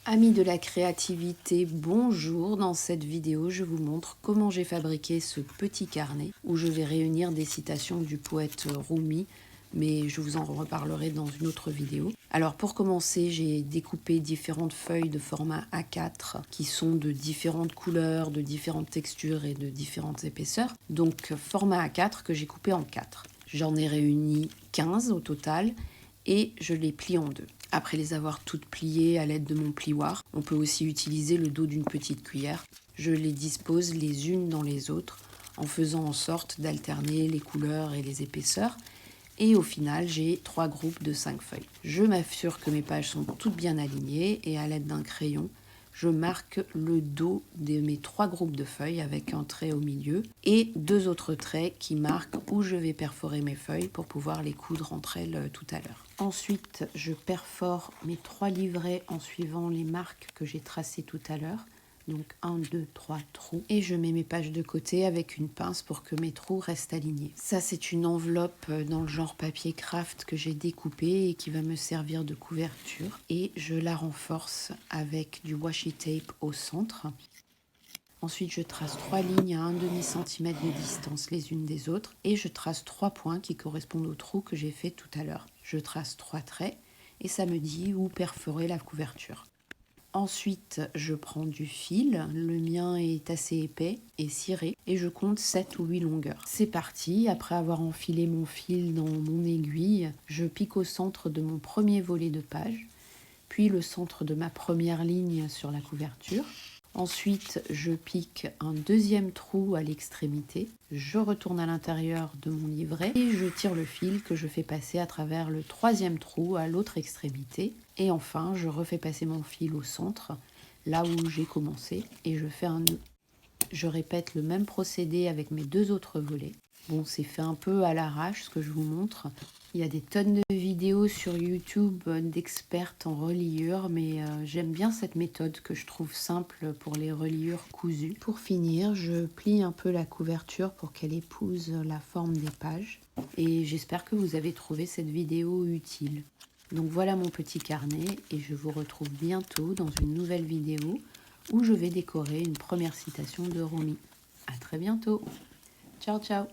Amis de la créativité, bonjour. Dans cette vidéo, je vous montre comment j'ai fabriqué ce petit carnet où je vais réunir des citations du poète Rumi, mais je vous en reparlerai dans une autre vidéo. Alors pour commencer, j'ai découpé différentes feuilles de format A4 qui sont de différentes couleurs, de différentes textures et de différentes épaisseurs. Donc format A4 que j'ai coupé en 4. J'en ai réuni 15 au total et je les plie en deux. Après les avoir toutes pliées à l'aide de mon plioir, on peut aussi utiliser le dos d'une petite cuillère. Je les dispose les unes dans les autres en faisant en sorte d'alterner les couleurs et les épaisseurs. Et au final, j'ai 3 groupes de 5 feuilles. Je m'assure que mes pages sont toutes bien alignées et à l'aide d'un crayon, je marque le dos de mes 3 groupes de feuilles avec un trait au milieu et 2 autres traits qui marquent où je vais perforer mes feuilles pour pouvoir les coudre entre elles tout à l'heure. Ensuite, je perfore mes 3 livrets en suivant les marques que j'ai tracées tout à l'heure. Donc 1, 2, 3 trous. Et je mets mes pages de côté avec une pince pour que mes trous restent alignés. Ça, c'est une enveloppe dans le genre papier craft que j'ai découpée et qui va me servir de couverture. Et je la renforce avec du washi tape au centre. Ensuite, je trace 3 lignes à 1,5 cm de distance les unes des autres. Et je trace 3 points qui correspondent aux trous que j'ai fait tout à l'heure. Je trace 3 traits et ça me dit où perforer la couverture. Ensuite, je prends du fil, le mien est assez épais et ciré, et je compte 7 ou 8 longueurs. C'est parti, après avoir enfilé mon fil dans mon aiguille, je pique au centre de mon premier volet de page, puis le centre de ma première ligne sur la couverture. Ensuite, je pique un deuxième trou à l'extrémité, je retourne à l'intérieur de mon livret et je tire le fil que je fais passer à travers le troisième trou à l'autre extrémité. Et enfin, je refais passer mon fil au centre, là où j'ai commencé, et je fais un nœud. Je répète le même procédé avec mes 2 autres volets. Bon, c'est fait un peu à l'arrache ce que je vous montre. Il y a des tonnes de vidéos sur YouTube d'expertes en reliure, mais j'aime bien cette méthode que je trouve simple pour les reliures cousues. Pour finir, je plie un peu la couverture pour qu'elle épouse la forme des pages. Et j'espère que vous avez trouvé cette vidéo utile. Donc voilà mon petit carnet et je vous retrouve bientôt dans une nouvelle vidéo où je vais décorer une première citation de Rumi. À très bientôt. Ciao, ciao.